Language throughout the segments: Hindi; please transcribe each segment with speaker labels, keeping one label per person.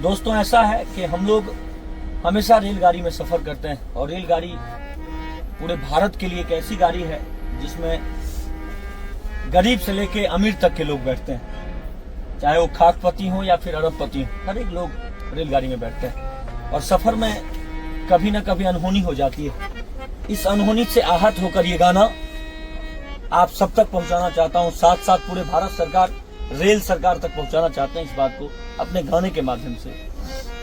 Speaker 1: दोस्तों, ऐसा है कि हम लोग हमेशा रेलगाड़ी में सफर करते हैं और रेलगाड़ी पूरे भारत के लिए एक ऐसी गाड़ी है जिसमें गरीब से लेके अमीर तक के लोग बैठते हैं, चाहे वो खाकपति हो या फिर अरबपति हो। हर एक लोग रेलगाड़ी में बैठते हैं और सफर में कभी न कभी अनहोनी हो जाती है। इस अनहोनी से आहत होकर ये गाना आप सब तक पहुंचाना चाहता हूं। साथ साथ पूरे भारत सरकार, रेल सरकार तक पहुंचाना चाहते हैं इस बात को अपने गाने के माध्यम से।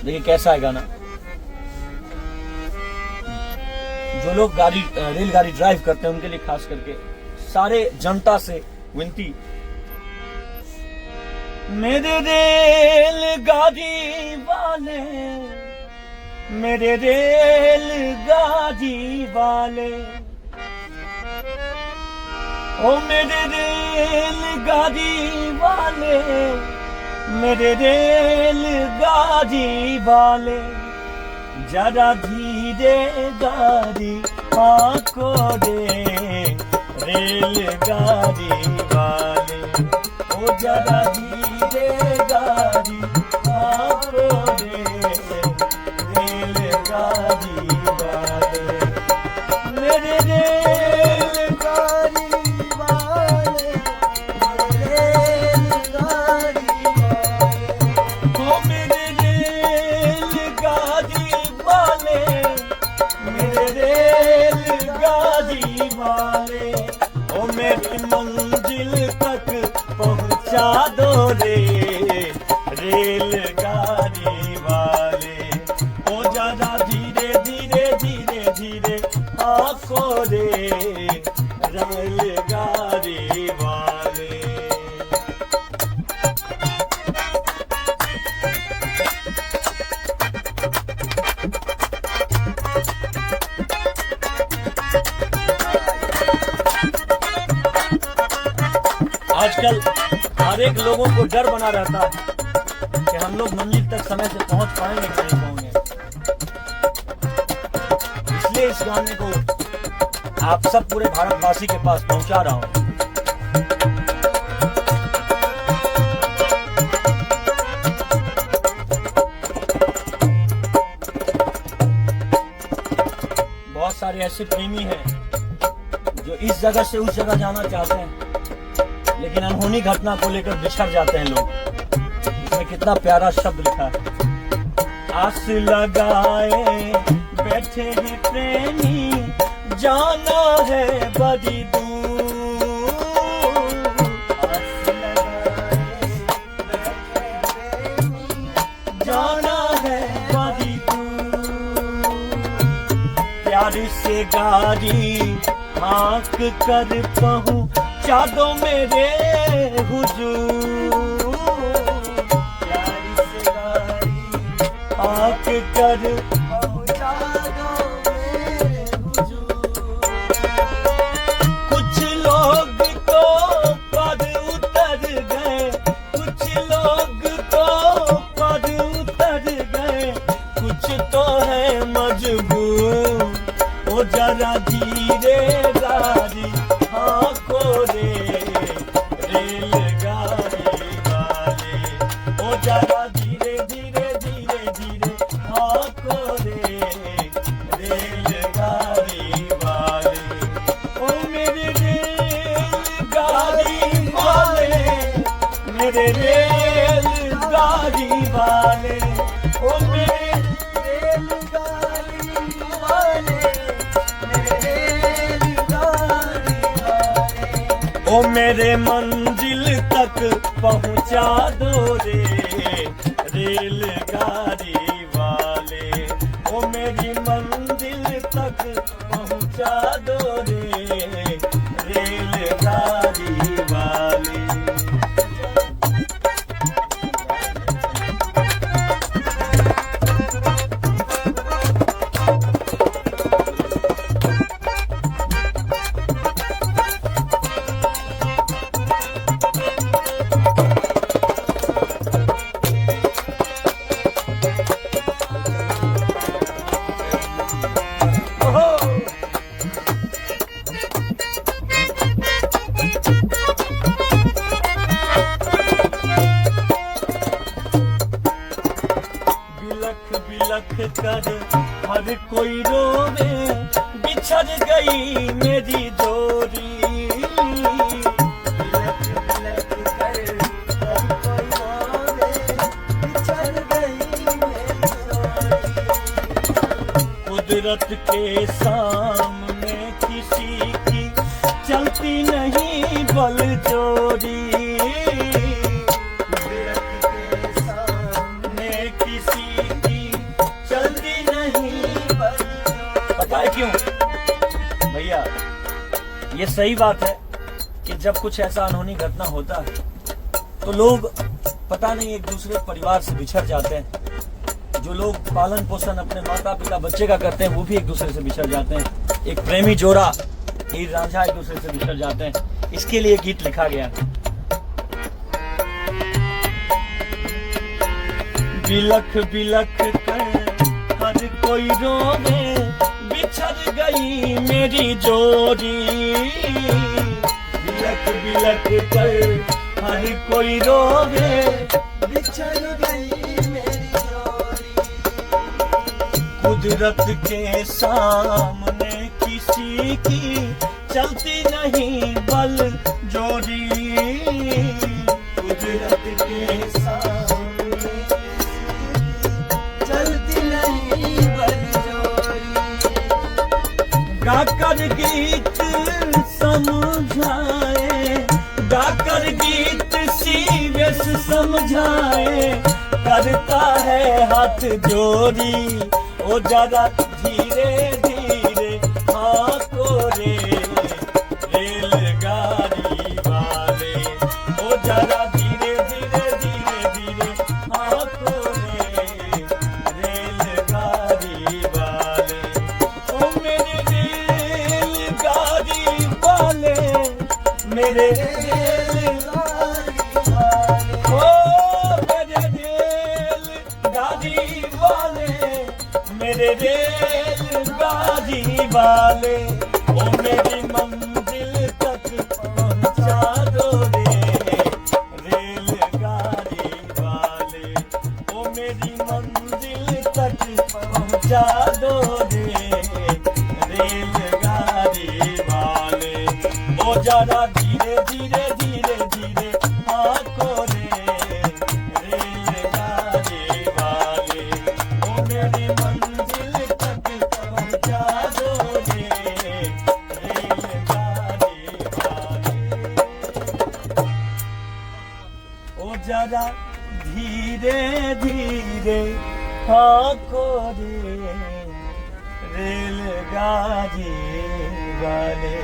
Speaker 1: देखिए कैसा है गाना। जो लोग रेलगाड़ी ड्राइव करते हैं उनके लिए खास करके सारे जनता से विनती। मेरे रेलगाड़ी वाले, मेरे रेलगाड़ी वाले, ओ मेरे रेलगाड़ी वाले, मेरे रेलगाड़ी वाले, जरा धीरे गाड़ी आको रे रेलगाड़ी वाले, ओ जरा धीरे गाड़ी आको रे रेलगाड़ी वाले, मेरे रेलगाड़ी वाले, मेरे रेलगाड़ी वाले, ओ मेरे रेलगाड़ी वाले, मेरे रेलगाड़ी वाले, ओ मेरी मंजिल तक पहुंचा दो रे रेलगाड़ी वाले, ओ ज्यादा धीरे धीरे धीरे धीरे आको रे रेलगाड़ी वाले। आजकल हर एक लोगों को डर बना रहता है कि हम लोग मंजिल तक समय से पहुंच पाएंगे कि नहीं पाएंगे। इसलिए इस गाने को आप सब पूरे भारतवासी के पास पहुंचा रहा हूं। बहुत सारे ऐसे प्रेमी हैं जो इस जगह से उस जगह जाना चाहते हैं, लेकिन अनहोनी घटना को लेकर बिछड़ जाते हैं लोग। इसमें कितना प्यारा शब्द लिखा है। आस लगाए बैठे हैं प्रेमी, जाना है बड़ी दूर। आस लगाए बैठे प्रेमी, जाना है बड़ी दूर। प्यार से गाड़ी हाँक कर पहुंचा दो मेरे हुजूर, प्यारी से गाड़ी हाँक कर पहुंचा दो मेरे हुजूर। कुछ लोग तो पद उतर गए, कुछ लोग तो पद उतर गए, कुछ तो है मजबूर। ओ जरा धीरे गाड़ी आको रे रेलगाड़ी वाले, ओ जरा धीरे धीरे धीरे धीरे आको रे रेलगाड़ी वाले, ओ मेरे रेलगाड़ी वाले, मेरे रेलगाड़ी वाले, ओ मेरे रेलगाड़ी वाले, ओ मेरे मंजिल तक पहुंचा दो रे रेलगाड़ी वाले, ओ मेरी मंजिल तक पहुंचा दो रे रेलगाड़ी वाले। बिलख बिलख कर हर कोई रोवे, बिछड़ गई मेरी जोड़ी। बिलख बिलख कर हर कोई रोवे, बिछड़ गई मेरी जोड़ी। कुदरत के सामने किसी की चलती नहीं बल जोड़ी। क्यों भैया? ये सही बात है कि जब कुछ ऐसा अनहोनी घटना होता है तो लोग पता नहीं एक दूसरे परिवार से बिछड़ जाते हैं। जो लोग पालन पोषण अपने माता पिता बच्चे का करते हैं वो भी एक दूसरे से बिछड़ जाते हैं। एक प्रेमी जोड़ा हीर रांझा एक दूसरे से बिछड़ जाते हैं। इसके लिए गीत लिखा गया। बिलख बिलख कर हर कोई रोवे, बिछड़ गई मेरी जोड़ी। बिलख बिलख कर हर कोई रोवे, बिछड़ गई मेरी जोड़ी। कुदरत के सामने किसी की चलती नहीं बल जोड़ी। कुदरत के सामने चलती नहीं बल जोड़ी। गाकर गीत समझाए, गाकर गीत सीरियस समझाए, करता है हाथ जोड़ी। ओ जरा धीरे धीरे हाथों रे रेलगाड़ी वाले। ओ जरा धीरे धीरे धीरे धीरे हाथों रे रेलगाड़ी वाले। ओ मेरे रेलगाड़ी वाले, मेरे रेलगाड़ी वाले। ओ मेरे रेलगाड़ी वाले, मेरे रेलगाड़ी वाले। ओ मेरी मंजिल तक पहुंचा दो रे रेलगाड़ी वाले। ओ मेरी मंजिल तक पहुंचा दो रे रेलगाड़ी वाले। ओ जरा धीरे धीरे धीरे धीरे आंखों रे रेलगाड़ी वाले। ओ मेरी मंजिल तक पहुंचा दो रे रेलगाड़ी वाले। ओ जरा धीरे धीरे आंखों रे रेलगाड़ी वाले।